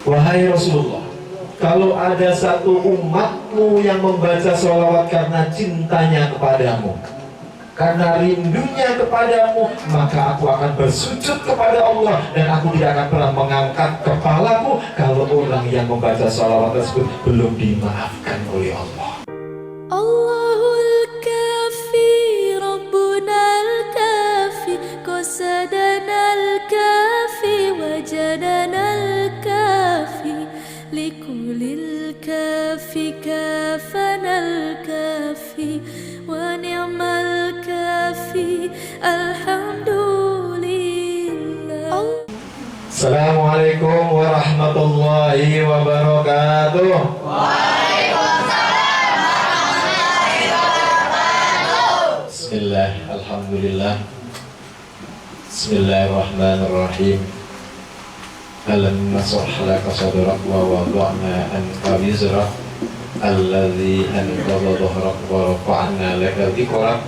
Wahai Rasulullah, kalau ada satu umatmu yang membaca sholawat karena cintanya kepadamu, karena rindunya kepadamu, maka aku akan bersujud kepada Allah dan aku tidak akan pernah mengangkat kepalaku kalau orang yang membaca sholawat tersebut belum dimaafkan oleh Allah. Allahul Kafi, Rabbunal Kafi, Qasadanal Kafi, Wajadanal Kafi, Likulil Kafi, Kafanal Kafi, Wa ni'mal Kafi, Alhamdulillah. Assalamualaikum warahmatullahi wabarakatuh. Bismillah, alhamdulillah. Bismillahirrahmanirrahim. Alam nasrah laka sadrak wa wada'na anka wizrak alladzi anqadha dhahrak wa rafa'na laka dhikrak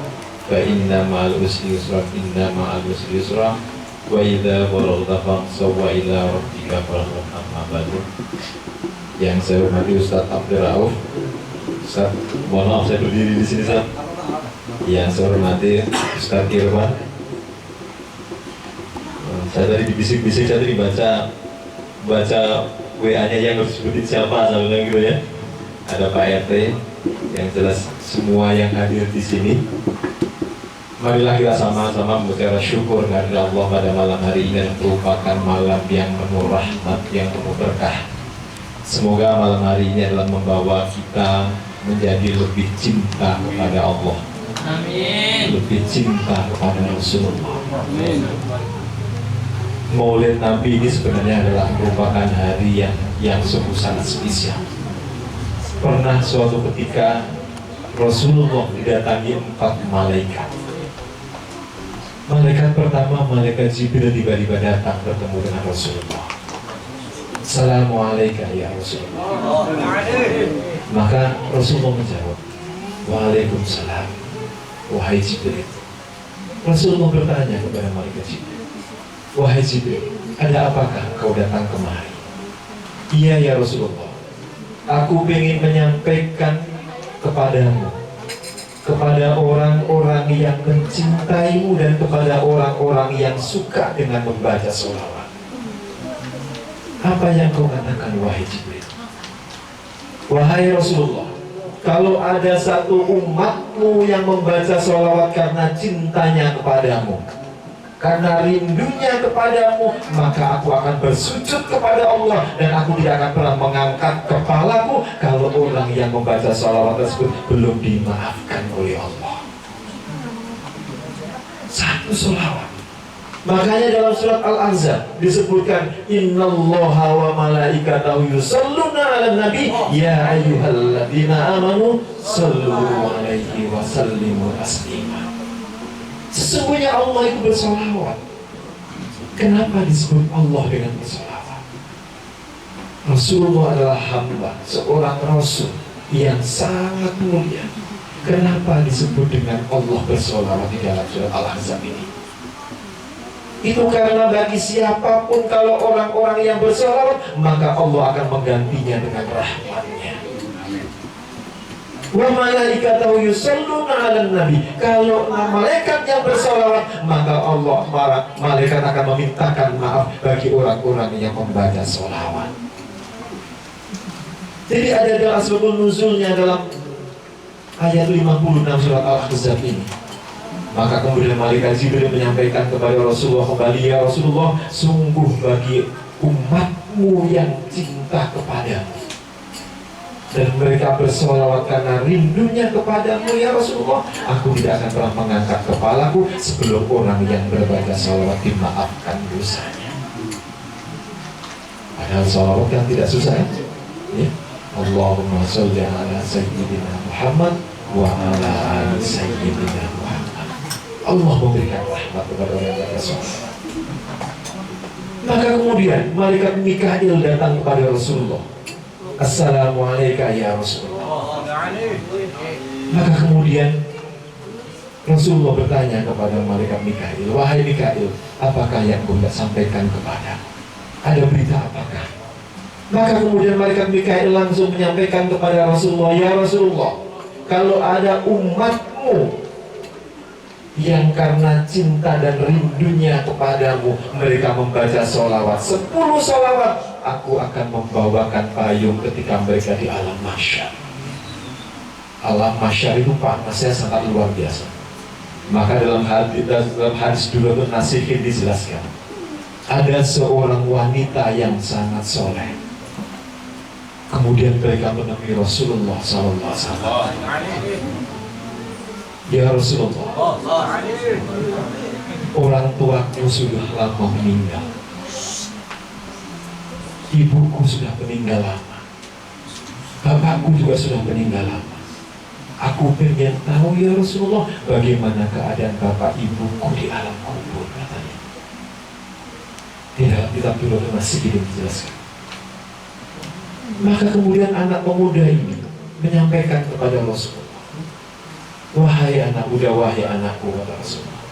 fa inna ma'al usri yusra inna ma'al usri yusra wa idza balaghta fansab wa ila rabbika farghab. Amma ba'du. Yang saya hormati Ustaz Abdul Rauf. Ustaz, mohon maaf saya berdiri di sini, Ustaz. Yang saya hormati Ustaz Irwan. Saya tadi dibisik-bisik, saya tadi baca WA-nya yang harus sebutin siapa, saya bilang gitu ya. Ada Pak RT, yang jelas semua yang hadir di sini. Marilah kita sama-sama mengucapkan syukur kehadirat Allah pada malam hari ini, yang merupakan malam yang penuh rahmat, yang penuh berkah. Semoga malam hari ini adalah membawa kita menjadi lebih cinta kepada Allah. Amin. Lebih cinta kepada Rasulullah. Amin. Maulid Nabi ini sebenarnya adalah merupakan hari yang sungguh sangat spesial. Pernah suatu ketika Rasulullah didatangi 4 malaikat. Malaikat pertama, malaikat Jibril, tiba-tiba datang bertemu dengan Rasulullah. Assalamualaikum ya Rasulullah. Maka Rasulullah menjawab, Waalaikumsalam, wahai Jibril. Rasulullah bertanya kepada malaikat Jibril, wahai Jibril, ada apakah kau datang kemari? Iya ya Rasulullah, aku ingin menyampaikan kepadamu, kepada orang-orang yang mencintaimu dan kepada orang-orang yang suka dengan membaca sholawat. Apa yang kau katakan wahai Jibril? Wahai Rasulullah, kalau ada satu umatmu yang membaca sholawat karena cintanya kepadamu, karena rindunya kepadamu, maka aku akan bersujud kepada Allah dan aku tidak akan pernah mengangkat kepalaku kalau orang yang membaca sholawat tersebut belum dimaafkan oleh Allah. Satu sholawat. Makanya dalam surat Al-Ahzab disebutkan innallaha wa malaikatahu yusholluna 'alan nabi ya ayyuhalladzina amanu shallu 'alaihi wa sallimu taslima. Sesungguhnya Allah itu bersolawat. Kenapa disebut Allah dengan bersolawat? Rasulullah adalah hamba, seorang Rasul yang sangat mulia. Kenapa disebut dengan Allah bersolawat di dalam surat Al-Ahzab ini? Itu karena bagi siapapun kalau orang-orang yang bersolawat, maka Allah akan menggantinya dengan rahmatnya. Wa malaikatahu yusholluna 'alan nabi. Kalau malaikat yang bersolawat, maka Allah malaikat akan memintakan maaf bagi orang-orang yang membaca solawat. Jadi ada dalam asbabun nuzulnya dalam ayat 56 surat Al-Ahzab ini. Maka kemudian malaikat Jibril menyampaikan kepada Rasulullah kembali, ya Rasulullah, sungguh bagi umatmu yang cinta kepadamu dan mereka bersolawat karena rindunya kepadamu ya Rasulullah, aku tidak akan pernah mengangkat kepalaku sebelum orang yang berbaca solawat dimaafkan dosanya. Padahal solawat yang tidak susah ya. Allahumma sholli ala sayyidina Muhammad wa ala ali sayyidina Muhammad. Allah memberikan rahmat kepada orang yang baca solawat. Maka kemudian malaikat Mikail datang kepada Rasulullah. Assalamualaikum ya Rasulullah. Maka kemudian Rasulullah bertanya kepada malaikat Mikail, wahai Mikail, apakah yang kau sampaikan kepada? Ada berita apakah? Maka kemudian malaikat Mikail langsung menyampaikan kepada Rasulullah, ya Rasulullah, kalau ada umatmu yang karena cinta dan rindunya kepadamu mereka membaca sholawat 10 sholawat, aku akan membawakan payung ketika mereka di alam mahsyar. Alam mahsyar itu panasnya sangat luar biasa. Maka dalam hadis dulu Nasihin dijelaskan, ada seorang wanita yang sangat soleh. Kemudian mereka menemui Rasulullah SAW. Ya Rasulullah, orang tuaku sudah lama meninggal, ibuku sudah meninggal lama, bapakku juga sudah meninggal lama. Aku pengen tahu ya Rasulullah, bagaimana keadaan bapak ibuku di alam kubur, katanya. Di dalam kitab Durratun Nasihin dijelaskan. Maka kemudian anak pemuda ini menyampaikan kepada Rasulullah, wahai anak muda, wahai anakku, kata Rasulullah,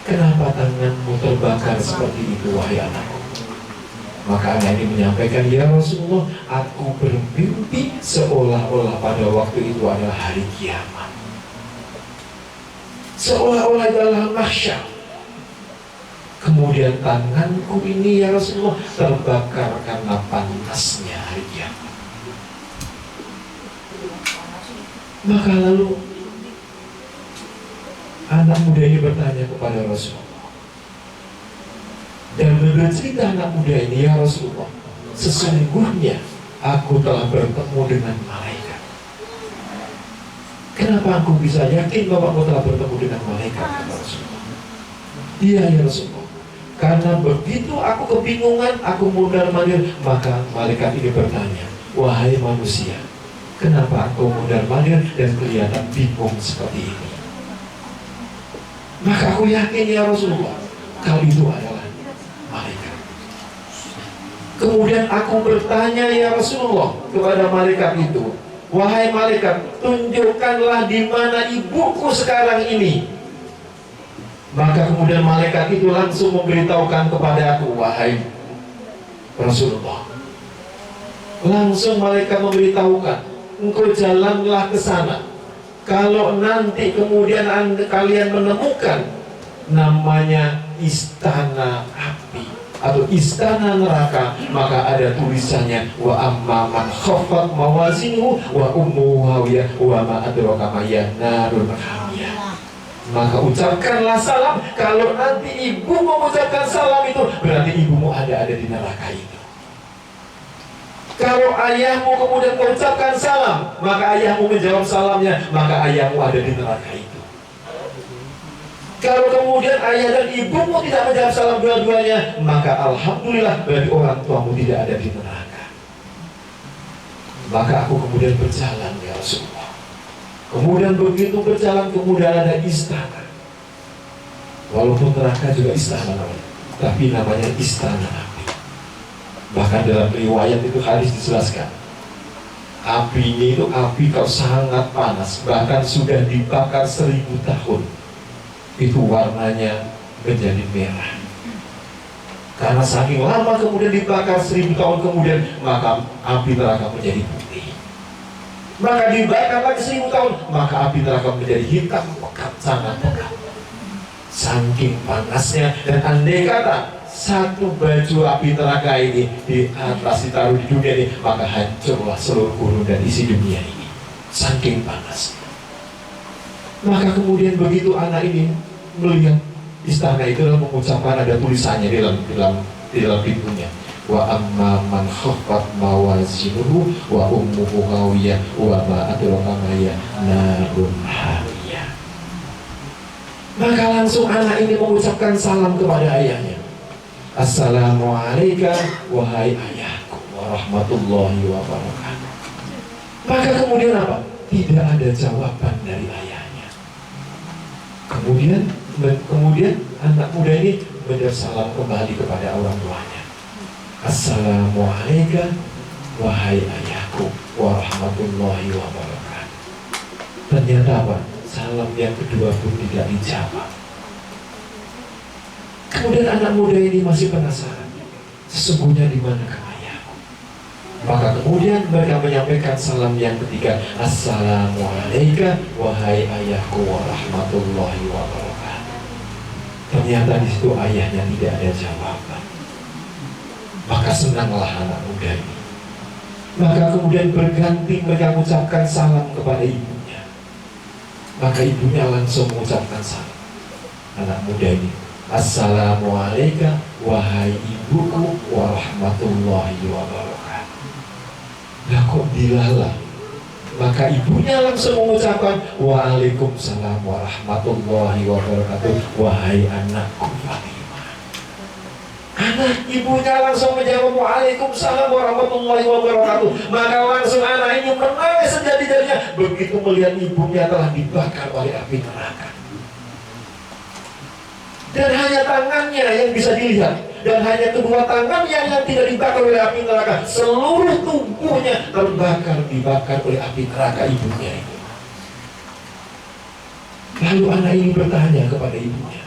kenapa tanganmu terbakar seperti itu, wahai anakku? Maka anak ini menyampaikan, ya Rasulullah, aku bermimpi seolah-olah pada waktu itu adalah hari kiamat, seolah-olah itu adalah mahsyar. Kemudian tanganku ini ya Rasulullah terbakar karena panasnya hari kiamat. Maka lalu anak muda ini bertanya kepada Rasulullah, dan bercerita anak muda ini, ya Rasulullah, sesungguhnya aku telah bertemu dengan malaikat. Kenapa aku bisa yakin bahwa aku telah bertemu dengan malaikat, kata Rasulullah? Iya ya Rasulullah, karena begitu aku kebingungan, aku mundar-mandir, maka malaikat ini bertanya, wahai manusia, kenapa aku mundar-mandir dan kelihatan bingung seperti ini? Maka aku yakin ya Rasulullah, kau itu adalah malaikat. Kemudian aku bertanya ya Rasulullah kepada malaikat itu, wahai malaikat, tunjukkanlah di mana ibuku sekarang ini. Maka kemudian malaikat itu langsung memberitahukan kepada aku, wahai Rasulullah, langsung malaikat memberitahukan, engkau jalanlah ke sana. Kalau nanti kemudian kalian menemukan namanya istana api atau istana neraka, maka ada tulisannya, wa amma man khaffat mawazinuhu wa ummuhu hawiyah wa ma adraka ma hiya narun hamiyah. Maka ucapkanlah salam. Kalau nanti ibu mengucapkan salam itu, berarti ibumu ada di neraka itu. Kalau ayahmu kemudian mengucapkan salam, maka ayahmu menjawab salamnya, maka ayahmu ada di neraka itu. Kalau kemudian ayah dan ibumu tidak menjawab salam dua-duanya, maka alhamdulillah berarti orang tuamu tidak ada di neraka. Maka aku kemudian berjalan ya Rasulullah. Kemudian begitu berjalan, kemudian ada istana. Walaupun neraka juga istana namanya, tapi namanya istana api. Bahkan dalam riwayat itu hadis dijelaskan, apinya itu api kalau sangat panas, bahkan sudah dibakar 1000 tahun, itu warnanya menjadi merah. Karena saking lama kemudian dibakar 1000 tahun kemudian, maka api neraka menjadi putih. Maka dibakar lagi 1000 tahun, maka api neraka menjadi hitam pekat, sangat pekat. Saking panasnya, dan andai kata satu baju api neraka ini di atas ditaruh di dunia ini, maka hancurlah seluruh gurun dan isi dunia ini. Saking panas. Maka kemudian begitu anak ini melihat istana itu, lalu mengucapkan, ada tulisannya di dalam pintunya, wa amma man khaffat mawazinuhu wa ummuhu hawiyah wa ma adraka ma hiya narun hamiyah. Maka langsung anak ini mengucapkan salam kepada ayahnya, assalamualaikum wahai ayahku warahmatullahi wabarakatuh. Maka kemudian apa? Tidak ada jawaban dari ayahnya. Kemudian anak muda ini bersalam kembali kepada orang tuanya, assalamualaikum wahai ayahku warahmatullahi wabarakatuh. Ternyata apa? Salam yang kedua pun tidak dijawab. Kemudian anak muda ini masih penasaran, sesungguhnya di manakah ayahku? Maka kemudian mereka menyampaikan salam yang ketiga, Assalamualaikum wahai ayahku warahmatullahi wabarakatuh. Ternyata di situ ayahnya tidak ada jawaban. Maka senanglah anak muda ini. Maka kemudian berganti mereka mengucapkan salam kepada ibunya. Maka ibunya langsung mengucapkan salam. Anak muda ini, Assalamualaikum wahai ibuku warahmatullahi wabarakatuh. Nah kok dilalah? Maka ibunya langsung mengucapkan Waalaikumsalam warahmatullahi wabarakatuh. Wahai anakku Fatimah. Anak ibunya langsung menjawab Waalaikumsalam warahmatullahi wabarakatuh. Maka langsung anak ini menangis sejadi-jadinya begitu melihat ibunya telah dibakar oleh api neraka. Dan hanya tangannya yang bisa dilihat, dan hanya kedua tangannya yang tidak dibakar oleh api neraka. Seluruh tubuhnya dibakar oleh api neraka ibunya itu. Lalu anak ini bertanya kepada ibunya,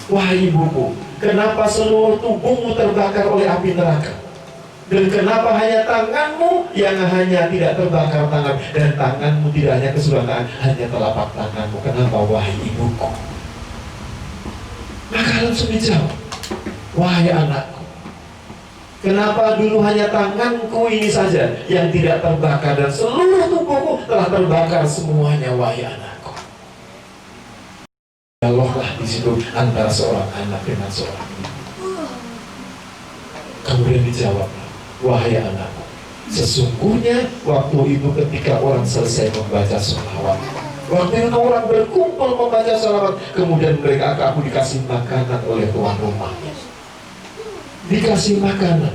wahai ibuku, kenapa seluruh tubuhmu terbakar oleh api neraka? Dan kenapa hanya tanganmu yang hanya tidak terbakar tangan, dan tanganmu tidak hanya keseluruhan, hanya telapak tanganmu? Kenapa wahai ibuku? Maka langsung dijawab, wahai anakku, kenapa dulu hanya tanganku ini saja yang tidak terbakar dan seluruh tubuhku telah terbakar semuanya, wahai anakku? Dialoglah di situ antara seorang anak dengan seorang ibu. Kemudian dijawab, wahai anakku, sesungguhnya waktu itu ketika orang selesai membaca sholawat, waktu itu orang berkumpul membaca sholawat, kemudian aku dikasih makanan oleh tuan rumahnya. Dikasih makanan.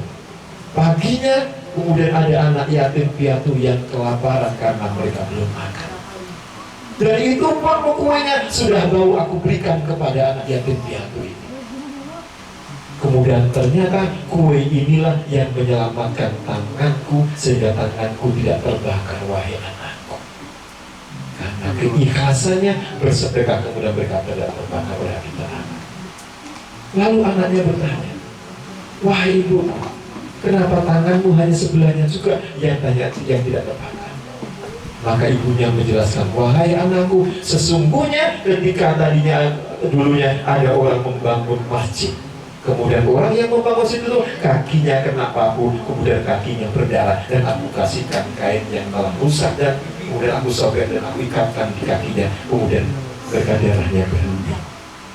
Paginya kemudian ada anak yatim piatu yang kelaparan karena mereka belum makan. Dan itu pun kuenya sudah bau aku berikan kepada anak yatim piatu ini. Kemudian ternyata kue inilah yang menyelamatkan tanganku sehingga tanganku tidak terbakar, wahai anakku. Karena keikhlasannya bersedekah, kemudian mereka tidak terbakar oleh api neraka. Lalu anaknya bertanya, wahai ibu, kenapa tanganmu hanya sebelahnya juga yang tidak terbakar? Maka ibunya menjelaskan, wahai anakku, sesungguhnya ketika dulunya ada orang membangun masjid, kemudian orang yang membangun situ tuh kakinya kena paku, kemudian kakinya berdarah, dan aku kasihkan kain yang telah rusak, dan kemudian aku sobek dan aku ikatkan di kakinya, kemudian darahnya berhenti.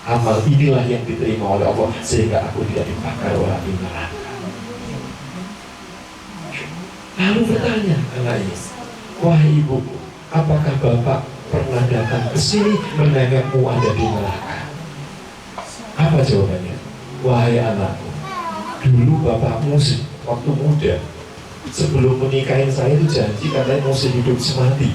Amal inilah yang diterima oleh Allah sehingga aku tidak dibakar oleh api neraka. Lalu bertanya anaknya, wahai ibuku, apakah bapak pernah datang ke sini menengokmu ada di neraka? Apa jawabannya? Wahai anakku, dulu bapakmu waktu muda sebelum menikahin saya itu janji katanya mau hidup semati.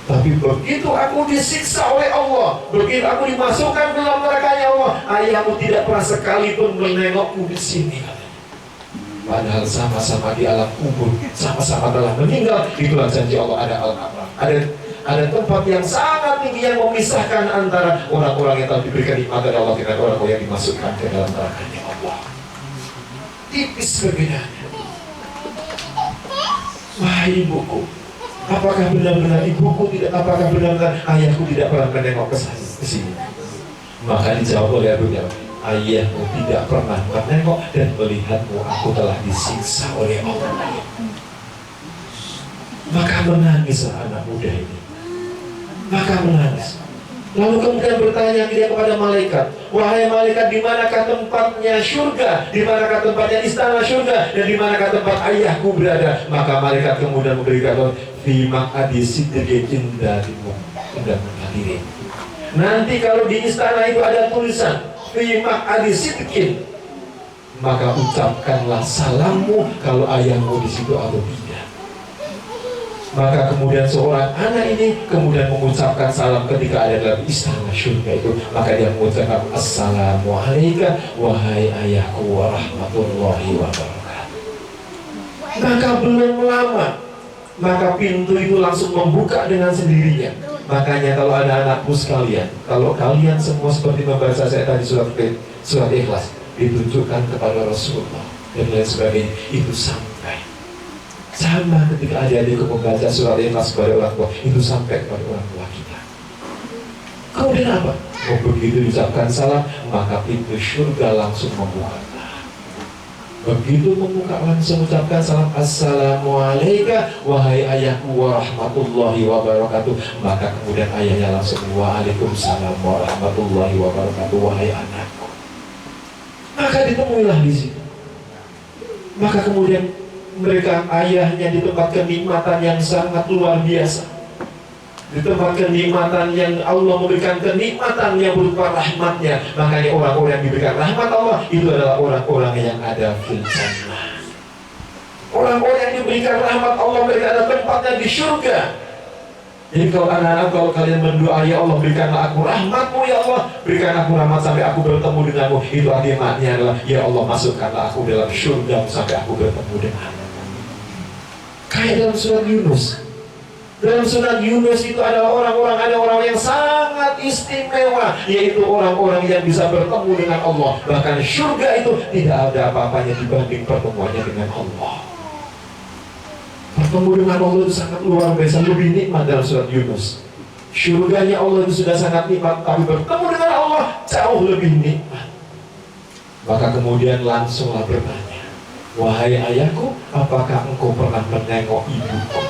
Tapi begitu aku disiksa oleh Allah, begitu aku dimasukkan ke dalam nerakanya Allah, ayahmu tidak pernah sekalipun menengokku di sini. Padahal sama-sama di alam kubur, sama-sama telah meninggal. Itulah janji Allah, ada al-abrar, ada tempat yang sangat tinggi yang memisahkan antara orang-orang yang telah diberikan nikmat dari Allah dengan orang-orang yang dimasukkan ke dalam nerakanya Allah. Tipis perbedaannya. Wahai ibuku, apakah benar-benar apakah benar-benar ayahku tidak pernah menengok ke sini? Maka dijawab oleh ibunya, ayahmu tidak pernah menengok dan melihatmu, aku telah disiksa oleh Allah. Maka menangislah anak muda ini. Maka menangis. Lalu kemudian bertanya dia kepada malaikat, wahai malaikat, di manakah tempatnya surga? Di manakah tempatnya istana surga? Dan di manakah tempat ayahku berada? Maka malaikat kemudian memberikan fi maq'adi sidqin darimu. Nanti kalau di istana itu ada tulisan fi maq'adi sidqin, maka ucapkanlah salammu kalau ayahmu di situ atau tidak. Maka kemudian seorang anak ini kemudian mengucapkan salam ketika ada dalam istana surga itu. Maka dia mengucapkan Assalamualaikum wahai ayahku warahmatullahi wabarakatuh. Maka belum lama, maka pintu itu langsung membuka dengan sendirinya. Makanya kalau ada anakku sekalian, kalau kalian semua seperti membaca saya tadi surat Ikhlas, ditunjukkan kepada Rasulullah dan lain sebagainya, itu sampai. Sama ketika adik-adikku membaca surat Ikhlas kepada orang tua, itu sampai kepada orang tua kita. Kemudian apa? Begitu diucapkan salam, maka pintu surga langsung membuka. Begitu membuka langsung ucapkan salam, Assalamualaikum wahai ayahku warahmatullahi wabarakatuh. Maka kemudian ayahnya langsung, Waalaikumsalam warahmatullahi wabarakatuh wahai anakku. Maka ditemuilah di situ. Maka kemudian mereka, ayahnya di tempat kenikmatan yang sangat luar biasa, di tempat kenikmatan yang Allah memberikan kenikmatan yang berupa rahmatnya. Makanya orang-orang yang diberikan rahmat Allah itu adalah orang-orang yang ada fil jannah. Orang-orang yang diberikan rahmat Allah, mereka ada tempatnya di surga. Jadi kalau anak-anak, kalau kalian berdoa, ya Allah berikanlah aku rahmatmu, ya Allah berikan aku rahmat sampai aku bertemu denganmu, itu artinya adalah, ya Allah masukkanlah aku dalam surga sampai aku bertemu denganmu. Kayak dalam surat Yunus. Dalam surat Yunus itu adalah orang-orang yang sangat istimewa, yaitu orang-orang yang bisa bertemu dengan Allah. Bahkan surga itu tidak ada apa-apanya dibanding pertemuannya dengan Allah. Bertemu dengan Allah itu sangat luar biasa, lebih nikmat dalam surat Yunus. Surganya Allah itu sudah sangat nikmat, tapi bertemu dengan Allah jauh lebih nikmat. Maka kemudian langsunglah bertanya, wahai ayahku, apakah engkau pernah menengok ibuku?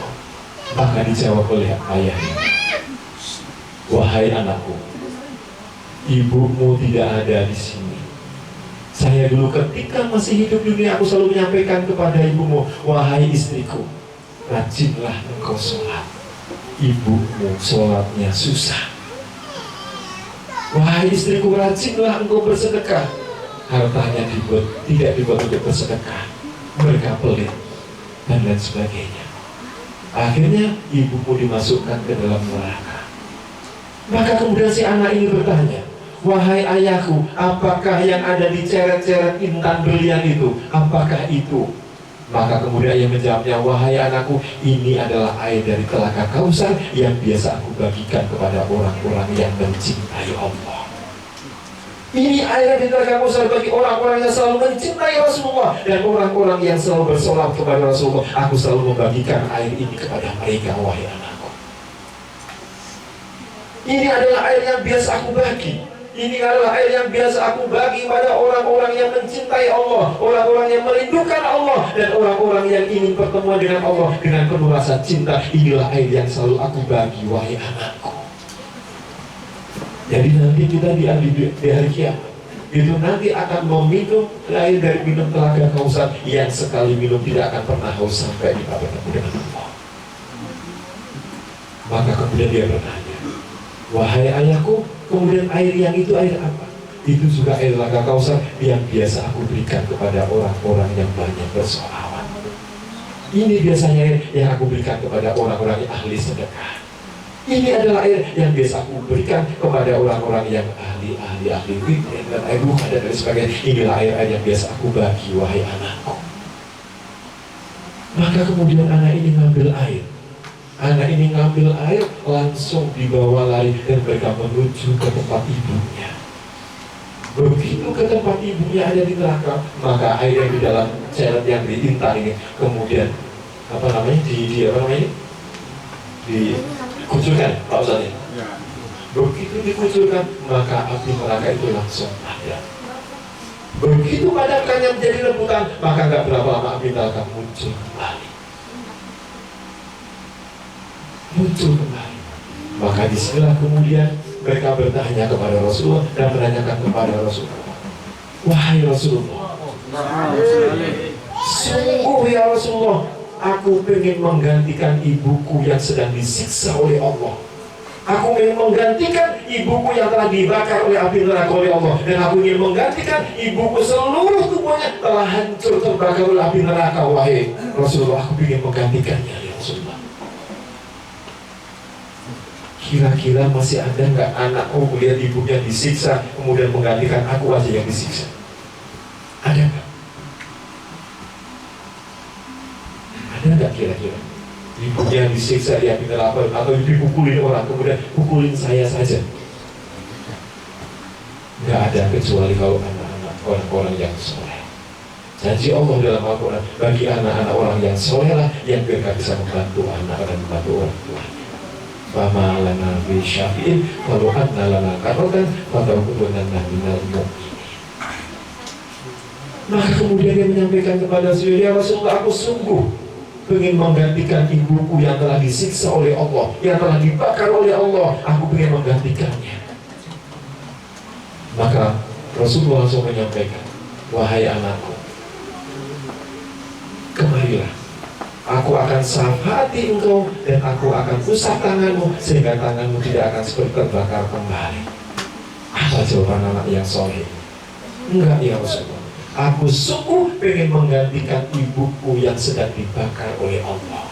Maka dijawab oleh ayahnya, wahai anakku, ibumu tidak ada di sini. Saya dulu ketika masih hidup di dunia, aku selalu menyampaikan kepada ibumu, wahai istriku, rajinlah engkau sholat. Ibumu sholatnya susah. Wahai istriku, rajinlah engkau bersedekah. Hartanya tidak dibuat untuk bersedekah. Mereka pelit dan lain sebagainya. Akhirnya ibumu dimasukkan ke dalam neraka. Maka kemudian si anak ini bertanya, wahai ayahku, apakah yang ada di ceret-ceret intan berlian itu? Apakah itu? Maka kemudian ia menjawabnya, wahai anakku, ini adalah air dari telaga Kausar yang biasa aku bagikan kepada orang-orang yang mencintai Allah. Ini air dari telaga Kausar bagi orang-orang yang selalu mencintai Rasulullah dan orang-orang yang selalu bersolat kepada Rasulullah. Aku selalu membagikan air ini kepada mereka, wahai anakku. Ini adalah air yang biasa aku bagi. Ini adalah air yang biasa aku bagi pada orang-orang yang mencintai Allah, orang-orang yang merindukan Allah, dan orang-orang yang ingin pertemuan dengan Allah dengan penuh rasa cinta. Inilah air yang selalu aku bagi, wahai anakku. Jadi nanti kita di hari kiamat itu nanti akan meminum air dari minum telaga Kausar yang sekali minum tidak akan pernah haus sampai kita bertemu dengan Allah. Maka kemudian dia bertanya, wahai ayahku, kemudian air yang itu air apa? Itu juga air telaga Kausar yang biasa aku berikan kepada orang-orang yang banyak bersolawat. Ini biasanya yang aku berikan kepada orang-orang yang ahli sedekah. Ini adalah air yang biasa aku berikan kepada orang-orang yang ahli witir dan air duha dan lain sebagainya. Inilah air yang biasa aku bagi, wahai anakku. Maka kemudian anak ini ngambil air. Anak ini ngambil air, langsung dibawa lari dan mereka menuju ke tempat ibunya. Begitu ke tempat ibunya ada di neraka, maka air yang di dalam ceret yang diintan ini kemudian dikucurkan, Pak Ustaz ini. Begitu dikucurkan, maka api neraka itu langsung ada. Begitu padamkannya menjadi rebutan, maka nggak berapa lama api neraka muncul kembali. Maka disinilah kemudian mereka bertanya kepada Rasulullah dan menanyakan kepada Rasulullah, wahai Rasulullah, sungguh ya Rasulullah, aku ingin menggantikan ibuku yang sedang disiksa oleh Allah. Aku ingin menggantikan ibuku yang telah dibakar oleh api neraka oleh Allah. Dan aku ingin menggantikan ibuku seluruh tubuhnya telah hancur terbakar oleh api neraka. Wahai Rasulullah, aku ingin menggantikannya ya Rasulullah. Kira-kira masih ada nggak anakku melihat ibunya disiksa kemudian menggantikan aku aja yang disiksa? Ada nggak? Ada nggak kira-kira? Ibunya disiksa di api neraka atau dipukulin orang kemudian pukulin saya saja? Nggak ada, kecuali kalau anak-anak orang-orang yang soleh. Janji Allah dalam Al-Quran, bagi anak-anak orang yang soleh lah yang mereka bisa membantu anak dan membantu orang tua. Fama lana fi syafi'in walau anna lana karotan fataukunanna minal mu'min. Maka kemudian dia menyampaikan kepada Rasulullah, ya Rasulullah, aku sungguh ingin menggantikan ibuku yang telah disiksa oleh Allah, yang telah dibakar oleh Allah. Aku ingin menggantikannya. Maka Rasulullah langsung menyampaikan, wahai anakku, kemarilah, aku akan syafaati engkau dan aku akan usap tanganmu sehingga tanganmu tidak akan seperti terbakar kembali. Apa jawaban anak yang soleh? Enggak ya Rasulullah, aku sungguh pengen menggantikan ibuku yang sedang dibakar oleh Allah.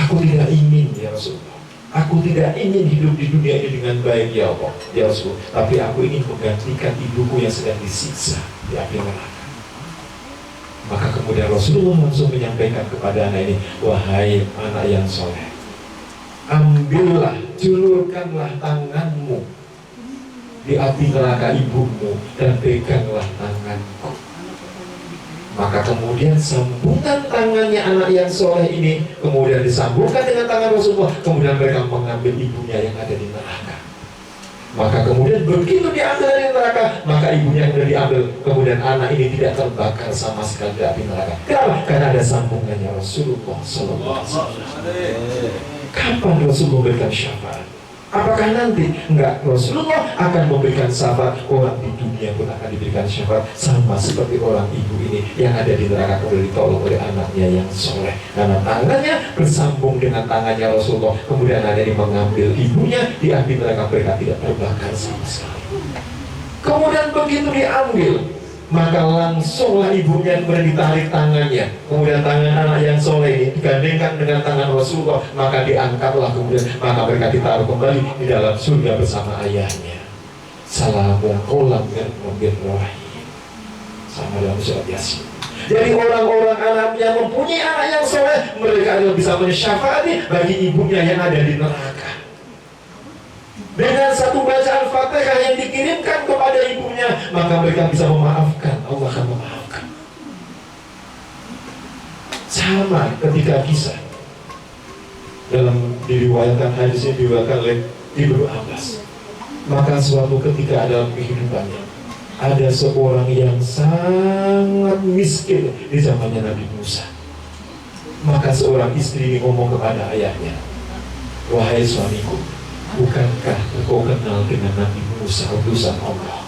Aku tidak ingin ya Rasulullah, aku tidak ingin hidup di dunia ini dengan baik ya Allah, ya Rasulullah, tapi aku ingin menggantikan ibuku yang sedang disiksa di api neraka. Maka kemudian Rasulullah langsung menyampaikan kepada anak ini, wahai anak yang soleh, ambillah, julurkanlah tanganmu di api neraka ibumu dan peganglah tanganku. Maka kemudian sambungan tangannya anak yang soleh ini kemudian disambungkan dengan tangan Rasulullah. Kemudian mereka mengambil ibunya yang ada di neraka. Maka kemudian begitu diambil dari neraka, maka ibunya yang sudah diambil, kemudian anak ini tidak terbakar sama sekali di api neraka. Kenapa? Karena ada sambungannya Rasulullah SAW. Kapan Rasul memberikan syafaat? Apakah nanti? Enggak, Rasulullah akan memberikan syafaat. Orang di dunia pun akan diberikan syafaat, sama seperti orang ibu ini yang ada di neraka kemudian ditolong oleh anaknya yang soleh. Karena tangannya bersambung dengan tangannya Rasulullah. Kemudian anaknya mengambil ibunya di api neraka, mereka tidak terbakar sama sekali. Kemudian begitu diambil, maka langsunglah ibunya kemudian ditarik tangannya. Kemudian tangan anak yang soleh ini digandengkan dengan tangan Rasulullah, maka diangkatlah kemudian, maka mereka ditaruh kembali di dalam surga bersama ayahnya. Salamun qawlan min rabbir rahim. Sama dalam surat Yasin. Jadi orang-orang anak yang mempunyai anak yang soleh, mereka adalah bisa mensyafaati bagi ibunya yang ada di neraka. Dengan satu bacaan Fatihah yang dikirimkan kepada ibunya, maka mereka bisa memaafkan. Allah akan memaafkan. Sama ketika kisah dalam diriwayatkan, hadisnya diriwayatkan oleh Ibnu Abbas. Maka suatu ketika dalam kehidupannya ada seorang yang sangat miskin di zamannya Nabi Musa. Maka seorang istri ngomong kepada ayahnya, wahai suamiku, bukankah engkau kenal dengan Nabi Musa, utusan Allah?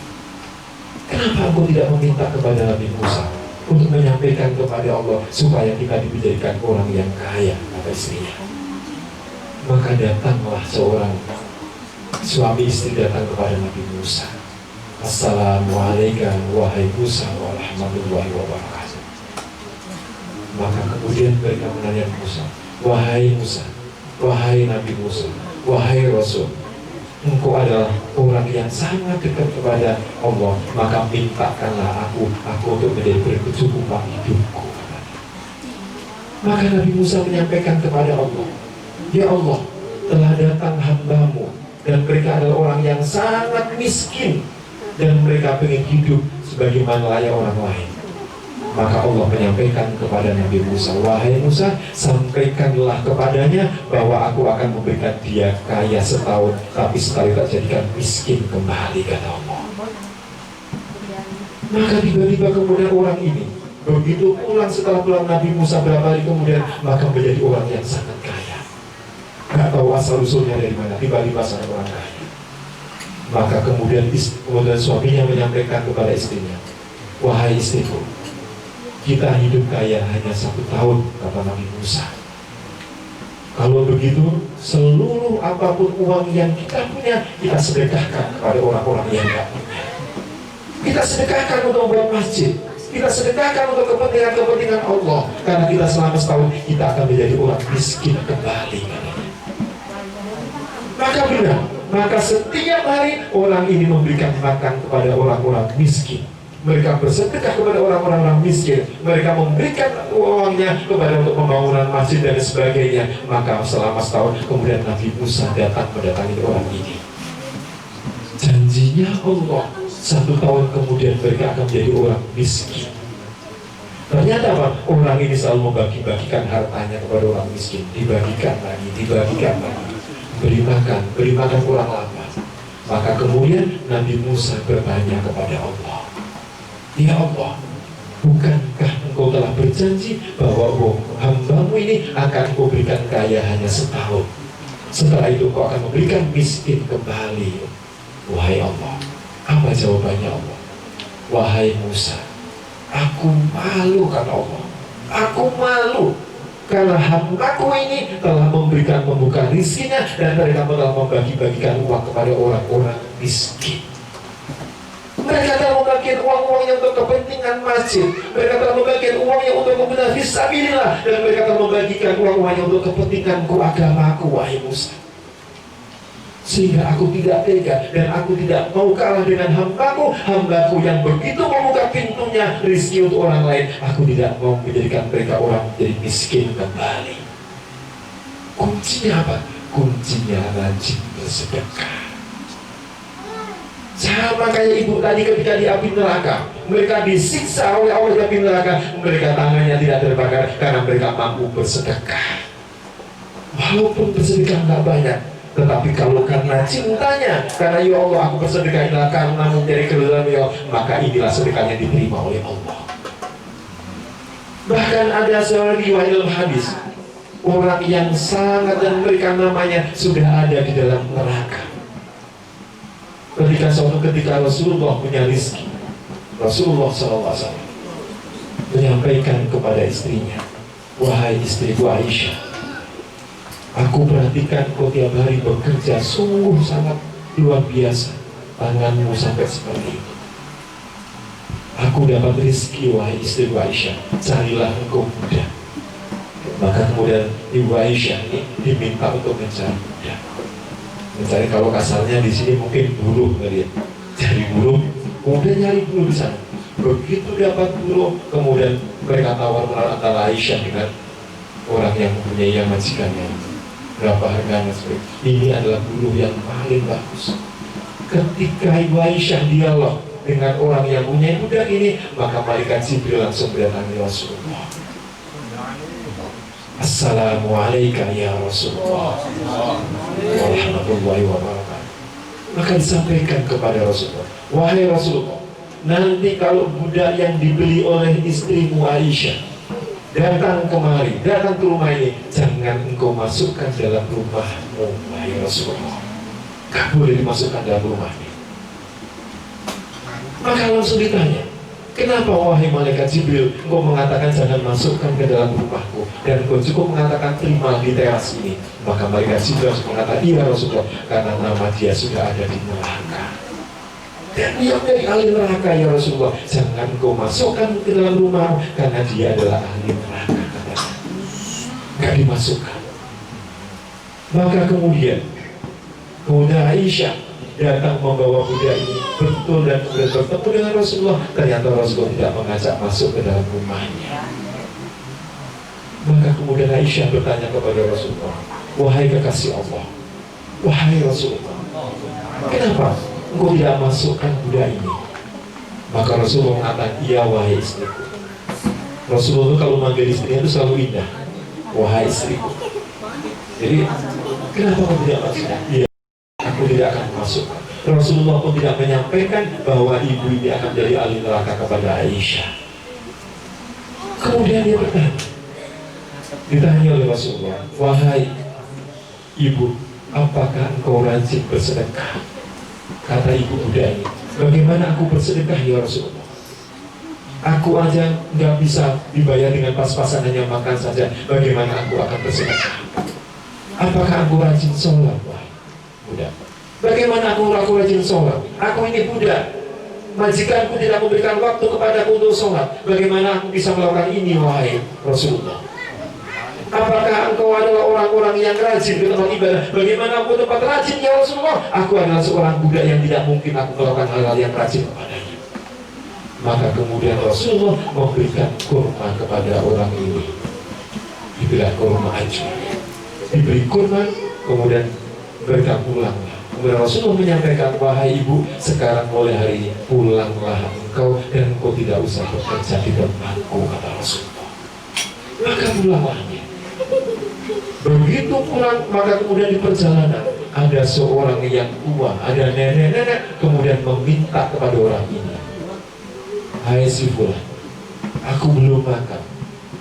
Kenapa engkau tidak meminta kepada Nabi Musa untuk menyampaikan kepada Allah supaya kita dijadikan orang yang kaya, kata istrinya. Maka datanglah seorang suami istri datang kepada Nabi Musa. Assalamualaikum wahai Musa warahmatullahi wabarakatuh. Maka kemudian mereka menanya Musa, wahai Musa, wahai Nabi Musa, wahai Rasul, engkau adalah orang yang sangat dekat kepada Allah, maka mintakanlah aku untuk menjadi berkecukupan hidupku. Maka Nabi Musa menyampaikan kepada Allah, ya Allah, telah datang hambamu dan mereka adalah orang yang sangat miskin dan mereka ingin hidup sebagaimana layak orang lain. Maka Allah menyampaikan kepada Nabi Musa, wahai Musa, sampaikanlah kepadanya bahwa aku akan memberikan dia kaya setahun, tapi sekali tak jadikan miskin kembali, kata Allah. Maka tiba-tiba kemudian orang ini begitu pulang, setelah pulang Nabi Musa berapa hari kemudian, maka menjadi orang yang sangat kaya. Gak tahu asal usulnya dari mana, tiba-tiba sangat orang kaya. Maka kemudian suaminya menyampaikan kepada istrinya, wahai istriku, kita hidup kaya hanya 1 tahun, kata Nabi Musa. Kalau begitu, seluruh apapun uang yang kita punya, kita sedekahkan kepada orang-orang yang tidak punya. Kita sedekahkan untuk membuat masjid, kita sedekahkan untuk kepentingan-kepentingan Allah. Karena kita selama setahun, kita akan menjadi orang miskin kembali. Maka benar, maka setiap hari orang ini memberikan makan kepada orang-orang miskin. Mereka bersedekah kepada orang-orang miskin. Mereka memberikan uangnya kepada untuk pembangunan masjid dan sebagainya. Maka selama setahun kemudian Nabi Musa datang mendatangi orang ini. Janjinya Allah 1 tahun kemudian mereka akan menjadi orang miskin. Ternyata apa? Orang ini selalu membagi-bagikan hartanya kepada orang miskin. Dibagikan lagi, beri makan kurang lapar. Maka kemudian Nabi Musa bertanya kepada Allah, ya Allah, bukankah engkau telah berjanji bahwa hambamu ini akan engkau berikan kaya hanya setahun, setelah itu engkau akan memberikan miskin kembali. Wahai Allah, apa jawabannya Allah? Wahai Musa, aku malu kata Allah, aku malu karena hambaku ini telah membuka rizkinya dan mereka telah membagi-bagikan uang kepada orang-orang miskin. Mereka telah membagikan uang-uangnya untuk kepentingan masjid. Mereka telah membagikan uangnya untuk kepentingan fisabilillah, dan mereka telah membagikan uang-uangnya untuk kepentinganku, agamaku, wahai Musa. Sehingga aku tidak tega dan aku tidak mau kalah dengan hambaku yang begitu membuka pintunya rizki untuk orang lain. Aku tidak mau menjadikan mereka orang menjadi miskin kembali. Kuncinya apa? Kuncinya rajin bersedekah. Sama kayak ibu tadi ketika di api neraka, mereka disiksa oleh Allah di api neraka, mereka tangannya tidak terbakar karena mereka mampu bersedekah. Walaupun bersedekah nggak banyak, tetapi kalau karena cintanya, karena ya Allah aku bersedekah inilah karena mencari keridhaan ya, maka inilah sedekahnya diterima oleh Allah. Bahkan ada seorang riwayat dalam hadis, orang yang sangat dan mereka namanya sudah ada di dalam neraka. Ketika suatu ketika Rasulullah punya rizki, Rasulullah SAW menyampaikan kepada istrinya, wahai istriku Aisyah, aku perhatikan kau tiap hari bekerja sungguh sangat luar biasa, tanganmu sampai seperti itu. Aku dapat rizki wahai istriku Aisyah, carilah engkau budak. Maka kemudian ibu Aisyah ini diminta untuk mencari budak. Mencari, kalau kasarnya di sini mungkin buruh kali ya, cari buruh, kemudian nyari buruh di sana. Begitu dapat buruh, kemudian mereka tawar-menawar antara Aisyah dengan orang yang mempunyai yang majikannya. Berapa harganya? Ini adalah buruh yang paling bagus. Ketika ibu Aisyah dialog dengan orang yang punya budak ini, maka malaikat Jibril langsung mendatangi Rasulullah. Assalamualaikum ya Rasulullah warahmatullahi wabarakatuh. Maka disampaikan kepada Rasulullah, wahai Rasulullah, nanti kalau budak yang dibeli oleh istrimu Aisyah datang kemari, datang ke rumah ini, jangan engkau masukkan dalam rumahmu, wahai Rasulullah. Gak boleh dimasukkan dalam rumah ini. Maka langsung ditanya, kenapa wahai malaikat Jibril engkau mengatakan jangan masukkan ke dalam rumahku, dan engkau cukup mengatakan terima di teras ini? Maka malaikat Jibril mengatakan, iya Rasulullah, karena nama dia sudah ada di neraka. Dan dia menjadi ahli neraka ya Rasulullah, jangan engkau masukkan ke dalam rumahmu karena dia adalah ahli neraka, katanya. Gak dimasukkan. Maka kemudian Aisyah datang membawa budak ini betul dan kemudian bertemu dengan Rasulullah. Ternyata Rasulullah tidak mengajak masuk ke dalam rumahnya. Maka kemudian Aisyah bertanya kepada Rasulullah, wahai kekasih Allah, wahai Rasulullah, kenapa engkau tidak masukkan budak ini? Maka Rasulullah mengatakan, iya wahai istriku. Rasulullah kalau manggil istrinya itu selalu indah, wahai istriku. Jadi kenapa engkau tidak masukkan? Iya, aku tidak akan masukkan. Rasulullah pun tidak menyampaikan bahwa ibu ini akan jadi ahli neraka kepada Aisyah. Kemudian dia ditanya oleh Rasulullah, wahai ibu, apakah engkau rajin bersedekah? Kata ibu budak ini, bagaimana aku bersedekah ya Rasulullah? Aku aja nggak bisa dibayar dengan pas-pasan, hanya makan saja. Bagaimana aku akan bersedekah? Apakah aku rajin sholat, wahai budak? Bagaimana aku rajin sholat? Aku ini budak, majikanku tidak memberikan waktu kepadaku untuk sholat. Bagaimana aku bisa melakukan ini, wahai Rasulullah? Apakah engkau adalah orang-orang yang rajin ke tempat ibadah? Bagaimana aku tempat rajin ya Rasulullah? Aku adalah seorang budak yang tidak mungkin aku melakukan hal-hal yang rajin kepadanya. Maka kemudian Rasulullah memberikan kurma kepada orang ini. Diberikan kurma aja. Diberi kurma, kemudian mereka pulang. Kemudian Rasulullah menyampaikan, wahai ibu, sekarang mulai hari ini pulanglah engkau dan engkau tidak usah bekerja di tempatku, kata Rasulullah. Maka pulanglah. Begitu pulang, maka kemudian di perjalanan ada seorang yang tua, ada nenek-nenek, kemudian meminta kepada orang ini, hai si fulan, aku belum makan,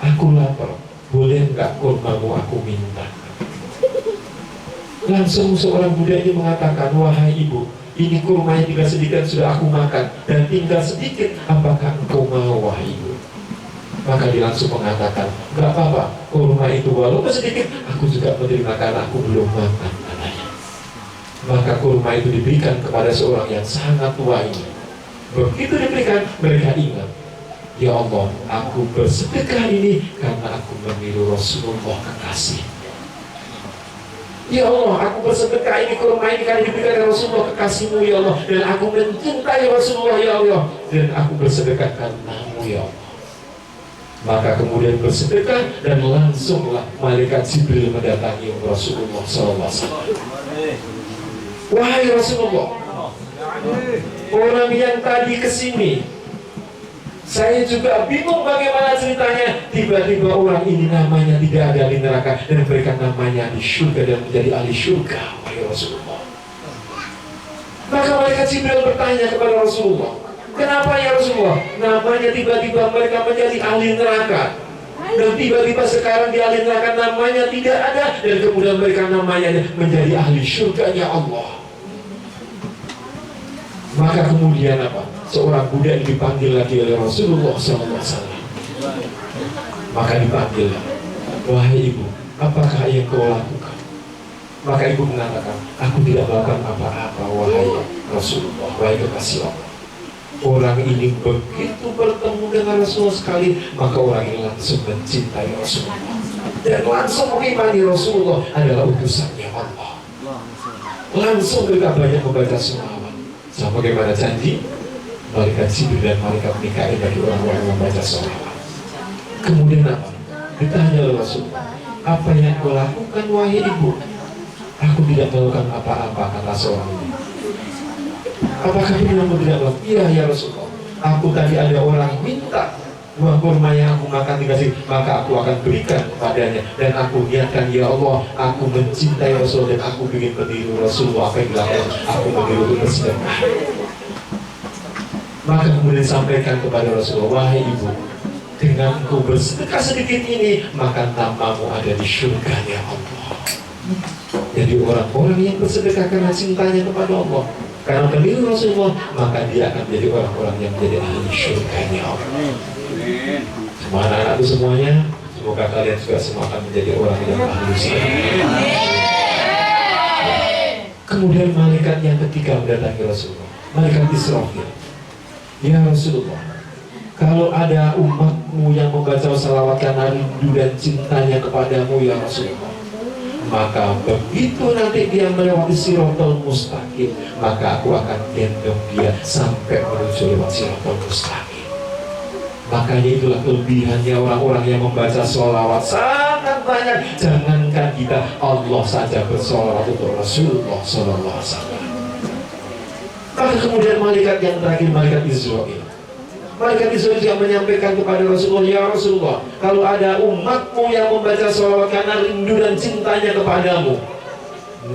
aku lapar, boleh nggak kurmamu aku minta? Langsung seorang Buddha ini mengatakan, wahai ibu, ini kurmanya tinggal sedikit sudah aku makan, dan tinggal sedikit, apakah engkau mau, wahai ibu? Maka dia langsung mengatakan, nggak apa-apa, kurma itu walaupun sedikit, aku juga menerima karena aku belum makan, katanya. Maka kurma itu diberikan kepada seorang yang sangat tua ini. Begitu diberikan, mereka ingat, ya Allah, aku bersedekah ini karena aku meniru Rasulullah kekasih. Ya Allah, aku bersedekah ini kurma ini karena diberikan oleh Rasulullah kekasihmu, ya Allah, dan aku mencintai Rasulullah, ya Allah, dan aku bersedekah karenamu, ya Allah. Maka kemudian bersedekah dan langsunglah malaikat Jibril mendatangi Rasulullah SAW. Wahai Rasulullah, orang yang tadi kesini, saya juga bingung bagaimana ceritanya. Tiba-tiba orang ini namanya tidak ada di neraka dan memberikan namanya di surga dan menjadi ahli surga. Wahai Rasulullah. Maka malaikat Jibril bertanya kepada Rasulullah, kenapa ya Rasulullah? Namanya tiba-tiba mereka menjadi ahli neraka, dan tiba-tiba sekarang di ahli neraka namanya tidak ada, dan kemudian mereka namanya menjadi ahli surga, ya Allah. Maka kemudian apa? Seorang Buddha dipanggil lagi oleh Rasulullah SAW. Maka dipanggil, wahai ibu, apakah yang kau lakukan? Maka ibu mengatakan, aku tidak melakukan apa-apa, wahai Rasulullah, wahai kekasih Allah. Orang ini begitu bertemu dengan Rasulullah sekali, maka orang ini langsung mencintai Rasulullah dan langsung mengimani Rasulullah adalah utusannya Allah. Langsung mereka banyak membaca selawat. Sama bagaimana janji malaikat Jibril dan malaikat Mikail bagi orang-orang yang membaca selawat. Kemudian apa? Ditanya oleh Rasulullah, apa yang kau lakukan, wahai ibu? Aku tidak melakukan apa-apa, kata seorang ini. Apakah benar tidak melakukan? Iya ya Rasulullah, aku tadi ada orang minta buah kurma yang aku makan dikasih, maka aku akan berikan kepadanya, dan aku niatkan, ya Allah, aku mencintai Rasul dan aku ingin meniru Rasulullah. Apa yang dilakukan? Aku meniru itu bersedekah. Maka kemudian disampaikan kepada Rasulullah, wahai ibu, dengan engkau bersedekah sedikit ini, maka namamu ada di surga, ya Allah. Jadi orang-orang yang bersedekah karena cintanya kepada Allah, karena meniru Rasulullah, maka dia akan menjadi orang-orang yang menjadi ahli surganya Allah. Semua anak-anakku semuanya, semoga kalian juga semua akan menjadi orang yang ahli surga. Kemudian malaikat yang ketiga mendatangi Rasulullah, malaikat Israfil. Ya Rasulullah, kalau ada umatmu yang membaca salawat karena rindu dan cintanya kepadamu, ya Rasulullah, maka begitu nanti dia melewati Siratal Mustaqim, maka aku akan gendong dia sampai menuju lewat Siratal Mustaqim. Makanya itulah kelebihannya orang-orang yang membaca sholawat sangat banyak. Jangankan kita, Allah saja bersolawat untuk Rasulullah SAW. Maka kemudian malaikat yang terakhir, malaikat Israel. Malaikat Israel juga menyampaikan kepada Rasulullah, ya Rasulullah, kalau ada umatmu yang membaca sholawat karena rindu dan cintanya kepadamu,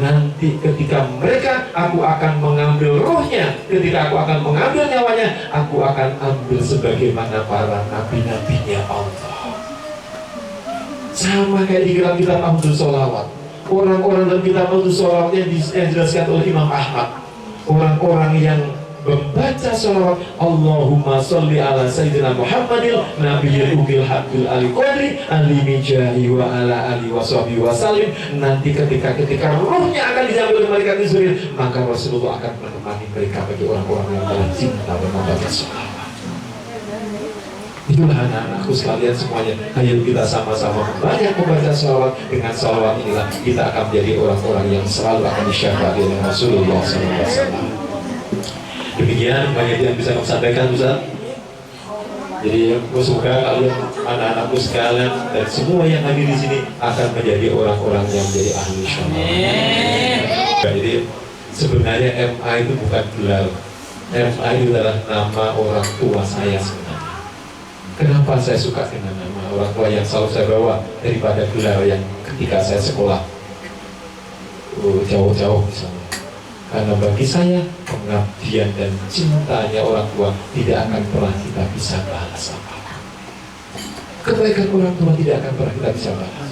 nanti ketika mereka, aku akan mengambil rohnya. Ketika aku akan mengambil nyawanya, aku akan ambil sebagaimana para nabi-nabinya Allah. Sama kayak di kitab Abdul Sholawat. Orang-orang dalam kitab Abdul Sholawat yang dijelaskan oleh Imam Ahmad, orang-orang yang membaca sholawat Allahumma sholli ala Sayyidina Muhammadil Nabiyil Ukil Habbil Ali Qadri Alimi Jahi wa ala ali wa sahbihi wa salim. Nanti ketika rohnya akan diambil oleh malaikat Israel, maka Rasulullah akan menemani mereka bagi orang-orang yang telah cinta dan membaca sholawat. Itulah anak-anakku sekalian semuanya, ayo kita sama-sama banyak membaca sholawat. Dengan sholawat inilah kita akan menjadi orang-orang yang selalu akan disyafaati oleh Rasulullah SAW. Demikian banyak yang bisa kami sampaikan, Ustaz. Jadi semoga kalian, anak-anakku sekalian dan semua yang hadir di sini akan menjadi orang-orang yang menjadi ahli syurga. Jadi Sebenarnya MA itu bukan gelar. MA itu adalah nama orang tua saya sebenarnya. Kenapa saya suka dengan nama orang tua yang selalu saya bawa daripada gelar yang ketika saya sekolah jauh-jauh misalnya? Karena bagi saya pengabdian dan cintanya orang tua tidak akan pernah kita bisa balas apa-apa. Kebaikan orang tua tidak akan pernah kita bisa balas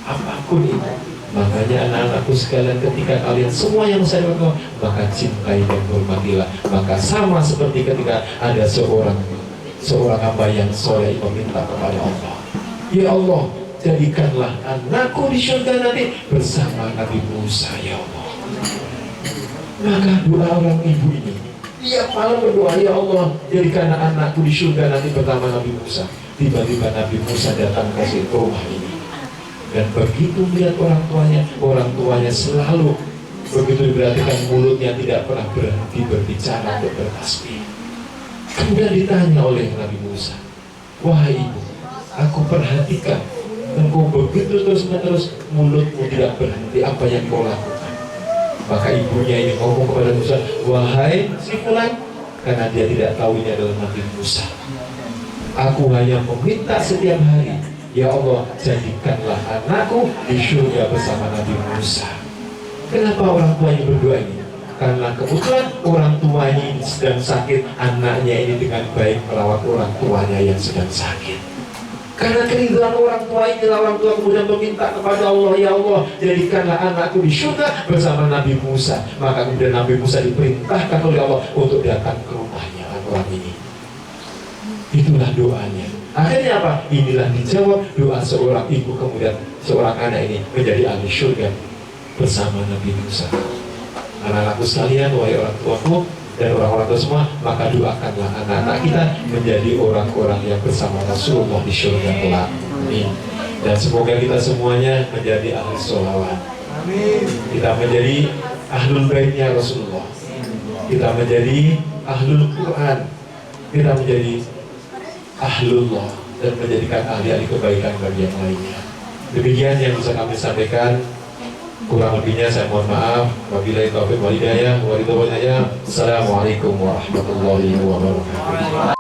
apapun itu. Makanya anak-anakku sekalian, ketika kalian semua yang saya doakan, maka cintai dan hormatilah. Maka sama seperti ketika ada seorang hamba yang soleh meminta kepada Allah, ya Allah, jadikanlah anakku di surga nanti bersama Nabi Musa, ya Allah. Maka doa orang ibu ini tiap malam berdoa, ya Allah, jadikan anakku di surga nanti bersama Nabi Musa. Tiba-tiba Nabi Musa datang ke rumah ini, dan begitu melihat orang tuanya selalu begitu diperhatikan, mulutnya tidak pernah berhenti berbicara untuk bertasbih. Kemudian ditanya oleh Nabi Musa, wahai ibu, aku perhatikan engkau begitu terus-menerus, mulutmu tidak berhenti, apa yang kau lakukan? Maka ibunya ini ngomong kepada Musa, wahai si fulan, karena dia tidak tahu ini adalah Nabi Musa, aku hanya meminta setiap hari, ya Allah, jadikanlah anakku di surga bersama Nabi Musa. Kenapa orang tuanya berdoa ini? Karena kebetulan orang tuanya ini sedang sakit, anaknya ini dengan baik merawat orang tuanya yang sedang sakit. Karena kerinduan orang tua ini, orang tua kemudian meminta kepada Allah, ya Allah, jadikanlah anakku di surga bersama Nabi Musa. Maka kemudian Nabi Musa diperintahkan oleh Allah untuk datang ke rumahnya orang ini. Itulah doanya. Akhirnya apa? Inilah dijawab doa seorang ibu, kemudian seorang anak ini menjadi ahli surga bersama Nabi Musa. Anak-anakku sekalian, wahai orang tuaku dan orang-orang tua semua, maka doakanlah anak-anak kita menjadi orang-orang yang bersama Rasulullah di surga kelak. Amin. Dan semoga kita semuanya menjadi ahli sholawat. Amin. Kita menjadi ahlul baitnya Rasulullah. Kita menjadi ahlul Quran. Kita menjadi ahlullah dan menjadikan ahli-ahli kebaikan bagi yang lainnya. Demikian yang bisa kami sampaikan. Kurang lebihnya saya mohon maaf. Wabillahi taufiq wal hidayah. Assalamualaikum warahmatullahi wabarakatuh.